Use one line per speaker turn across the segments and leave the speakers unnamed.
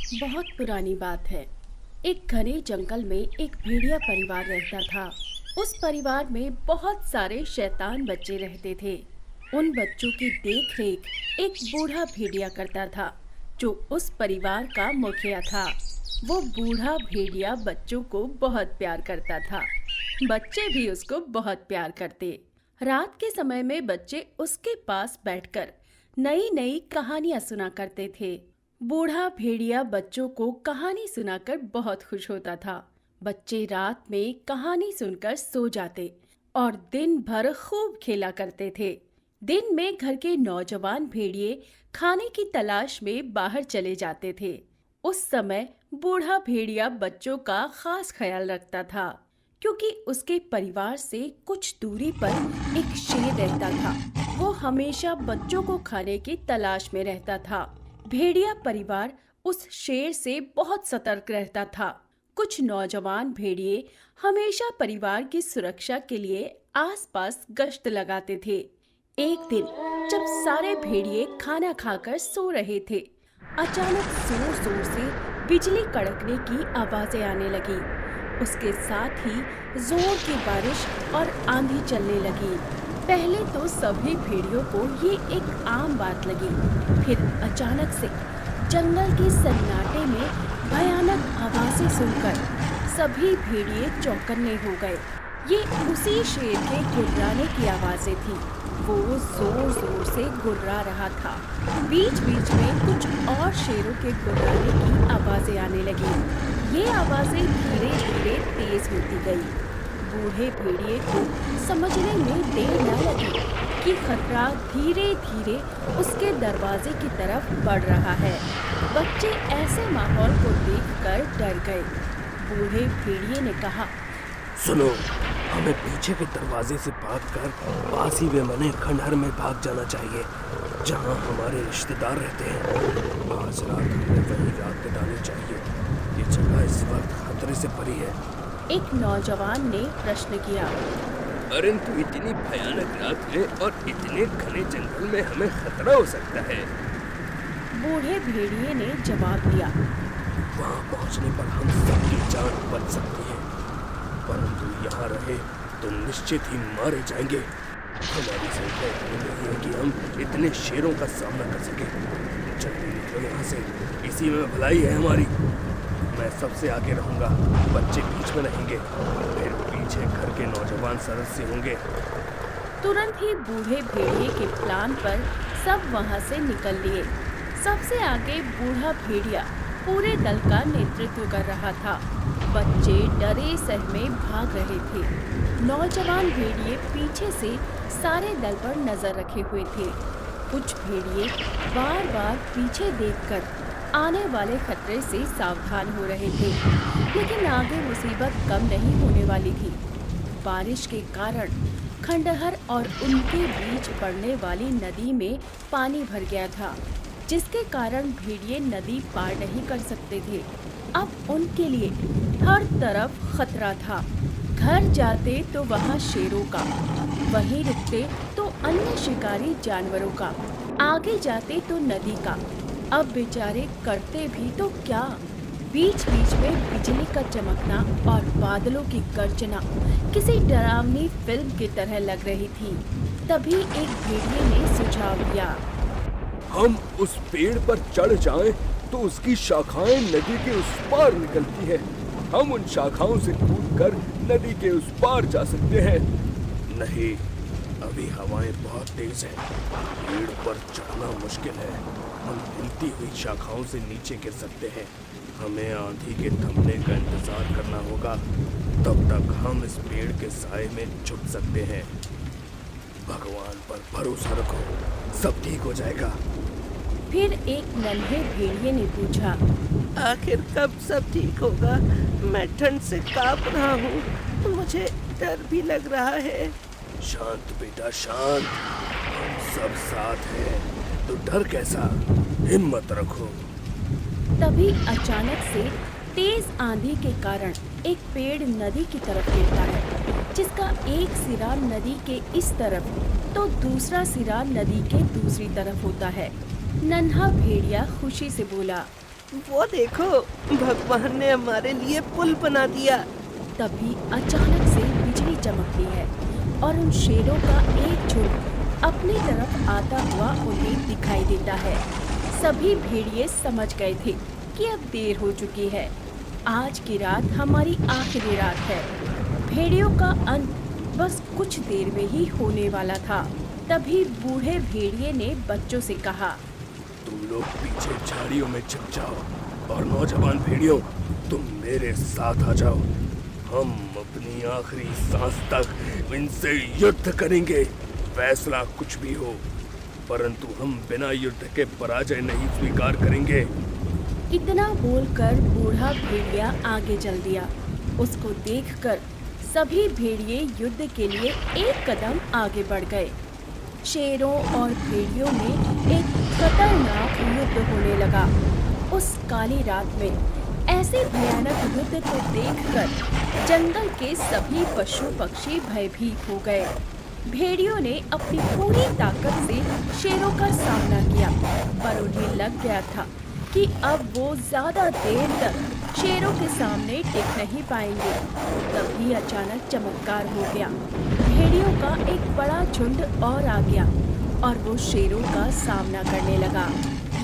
बहुत पुरानी बात है। एक घने जंगल में एक भेड़िया परिवार रहता था। उस परिवार में बहुत सारे शैतान बच्चे रहते थे। उन बच्चों की देख रेख एक बूढ़ा भेड़िया करता था, जो उस परिवार का मुखिया था। वो बूढ़ा भेड़िया बच्चों को बहुत प्यार करता था। बच्चे भी उसको बहुत प्यार करते। रात के समय में बच्चे उसके पास बैठकर नई नई कहानियां सुना करते थे। बूढ़ा भेड़िया बच्चों को कहानी सुनाकर बहुत खुश होता था। बच्चे रात में कहानी सुनकर सो जाते और दिन भर खूब खेला करते थे। दिन में घर के नौजवान भेड़िए खाने की तलाश में बाहर चले जाते थे। उस समय बूढ़ा भेड़िया बच्चों का खास ख्याल रखता था, क्योंकि उसके परिवार से कुछ दूरी पर एक शेर रहता था। वो हमेशा बच्चों को खाने की तलाश में रहता था। भेड़िया परिवार उस शेर से बहुत सतर्क रहता था। कुछ नौजवान भेड़िए हमेशा परिवार की सुरक्षा के लिए आसपास गश्त लगाते थे। एक दिन जब सारे भेड़िए खाना खाकर सो रहे थे, अचानक जोर जोर से बिजली कड़कने की आवाजें आने लगी। उसके साथ ही जोर की बारिश और आंधी चलने लगी। पहले तो सभी भेड़ियों को ये एक आम बात लगी। फिर अचानक से जंगल के सन्नाटे में भयानक आवाजें सुनकर सभी भेड़िए चौकन्ने हो गए। ये उसी शेर के गुर्राने की आवाजें थी। वो जोर जोर से गुर्रा रहा था। बीच बीच में कुछ और शेरों के गुर्राने की आवाजें आने लगी। ये आवाजें धीरे धीरे तेज होती गई। बूढ़े भेड़िए को समझने में देर न लगी कि खतरा धीरे धीरे उसके दरवाजे की तरफ बढ़ रहा है। बच्चे ऐसे माहौल को देखकर डर गए। बूढ़े भेड़िए ने कहा,
सुनो, हमें पीछे के दरवाजे से भागकर पास ही मने खंडहर में भाग जाना चाहिए, जहां हमारे रिश्तेदार रहते हैं। आज रात हमें वहीं रात बितानी चाहिए। ये जगह इस वक्त खतरे से भरी है।
एक नौजवान ने प्रश्न किया।
परंतु इतनी भयानक रात में और इतने घने जंगल में हमें खतरा हो सकता है।
बूढ़े भेड़िए ने जवाब दिया,
वहां पहुंचने पर हम सबकी जान बच सकती है, परंतु यहाँ रहे तो निश्चित ही मारे जाएंगे। हमारी संख्या इतनी नहीं है कि हम इतने शेरों का सामना कर सके। जल्दी निकलो यहाँ से, इसी में भलाई है हमारी। मैं सबसे आगे रहूंगा, बच्चे बीच में रहेंगे, फिर पीछे घर के नौजवान सदस्य होंगे।
तुरंत ही बूढ़े भेड़िए के प्लान पर सब वहां से निकल लिए। सबसे आगे बूढ़ा भेड़िया पूरे दल का नेतृत्व कर रहा था। बच्चे डरे सहमे भाग रहे थे। नौजवान भेड़िए पीछे से सारे दल पर नजर रखे हुए थे। कुछ भेड़िए बार बार पीछे देखकर आने वाले खतरे से सावधान हो रहे थे, लेकिन आगे मुसीबत कम नहीं होने वाली थी। बारिश के कारण खंडहर और उनके बीच पड़ने वाली नदी में पानी भर गया था, जिसके कारण भेड़िए नदी पार नहीं कर सकते थे। अब उनके लिए हर तरफ खतरा था। घर जाते तो वहाँ शेरों का, वहीं रुकते तो अन्य शिकारी जानवरों का, आगे जाते तो नदी का। अब बेचारे करते भी तो क्या। बीच बीच में बिजली का चमकना और बादलों की गर्जना किसी डरावनी फिल्म की तरह लग रही थी। तभी एक भेड़िए ने सुझाव दिया,
हम उस पेड़ पर चढ़ जाएं तो उसकी शाखाएं नदी के उस पार निकलती हैं। हम उन शाखाओं से कूदकर नदी के उस पार जा सकते हैं। नहीं, अभी हवाएं बहुत तेज हैं, पेड़ पर चढ़ना मुश्किल है। हम हिलती हुई शाखाओं से नीचे गिर सकते हैं। हमें आंधी के थमने का इंतजार करना होगा, तब तक हम इस पेड़ के साए में छुप सकते हैं। भगवान पर भरोसा रखो, सब ठीक हो जाएगा।
फिर एक नन्हे भेड़िए ने पूछा,
आखिर कब सब ठीक होगा? मैं ठंड से कांप रहा हूँ, मुझे डर भी लग रहा है।
शांत बेटा शांत, हम सब साथ हैं, तो डर कैसा, हिम्मत रखो।
तभी अचानक से तेज आंधी के कारण एक पेड़ नदी की तरफ गिरता है, जिसका एक सिरा नदी के इस तरफ तो दूसरा सिरा नदी के दूसरी तरफ होता है। नन्हा भेड़िया खुशी से बोला,
वो देखो, भगवान ने हमारे लिए पुल बना दिया।
तभी अचानक से बिजली चमकती है और उन शेरों का एक झुंड अपनी तरफ आता हुआ उन्हें दिखाई देता है। सभी भेड़िए समझ गए थे कि अब देर हो चुकी है। आज की रात हमारी आखिरी रात है। भेड़ियों का अंत बस कुछ देर में ही होने वाला था। तभी बूढ़े भेड़िए ने बच्चों से कहा,
तुम लोग पीछे झाड़ियों में छिप जाओ और नौजवान भेड़ियों, तुम मेरे साथ आ जाओ। हम अपनी आखिरी सांस तक इनसे युद्ध करेंगे, फैसला कुछ भी हो, परंतु हम बिना युद्ध के पराजय नहीं स्वीकार करेंगे।
इतना बोलकर बूढ़ा भेड़िया आगे चल दिया। उसको देखकर सभी भेड़िए युद्ध के लिए एक कदम आगे बढ़ गए। शेरों और भेड़ियों में एक खतरनाक युद्ध होने लगा। उस काली रात में ऐसे भयानक युद्ध को देखकर जंगल के सभी पशु पक्षी भयभीत हो गए। भेड़ियों ने अपनी पूरी ताकत से शेरों का सामना किया, पर उन्हें लग गया था कि अब वो ज्यादा देर तक शेरों के सामने टिक नहीं पाएंगे। तभी अचानक चमत्कार हो गया। भेड़ियों का एक बड़ा झुंड और आ गया और वो शेरों का सामना करने लगा।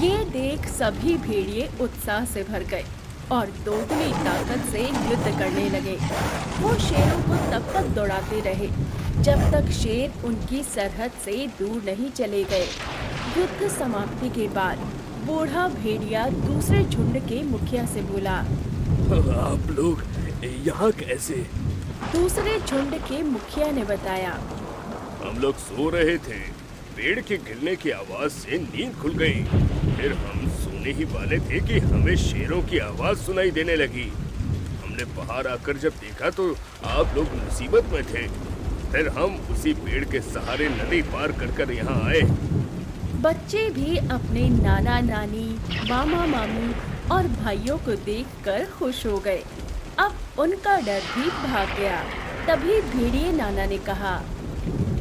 ये देख सभी भेड़िए उत्साह से भर गए और दोगुनी ताकत से युद्ध करने लगे। वो शेरों को तब तक दौड़ाते रहे जब तक शेर उनकी सरहद से दूर नहीं चले गए। युद्ध समाप्ति के बाद बूढ़ा भेड़िया दूसरे झुंड के मुखिया से बोला,
आप लोग यहाँ कैसे?
दूसरे झुंड के मुखिया ने बताया,
हम लोग सो रहे थे, पेड़ के गिरने की आवाज से नींद खुल गई। फिर हम सोने ही वाले थे कि हमें शेरों की आवाज सुनाई देने लगी। हमने बाहर आकर जब देखा तो आप लोग मुसीबत में थे। फिर हम उसी पेड़ के सहारे नदी पार कर यहाँ आए।
बच्चे भी अपने नाना नानी, मामा मामी और भाइयों को देखकर खुश हो गए। अब उनका डर भी भाग गया। तभी भेड़िए नाना ने कहा,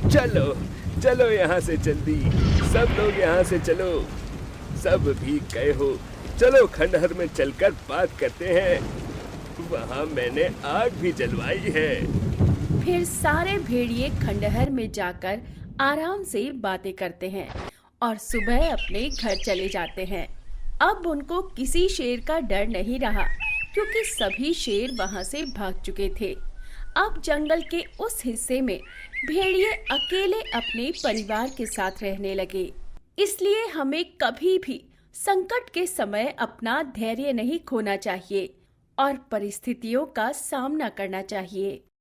चलो चलो यहाँ से जल्दी, सब लोग यहाँ से चलो। सब भी गए हो, चलो खंडहर में चलकर बात करते हैं। वहाँ मैंने आग भी जलवाई है।
फिर सारे भेड़िए खंडहर में जाकर आराम से बातें करते हैं और सुबह अपने घर चले जाते हैं। अब उनको किसी शेर का डर नहीं रहा, क्योंकि सभी शेर वहां से भाग चुके थे। अब जंगल के उस हिस्से में भेड़िए अकेले अपने परिवार के साथ रहने लगे। इसलिए हमें कभी भी संकट के समय अपना धैर्य नहीं खोना चाहिए और परिस्थितियों का सामना करना चाहिए।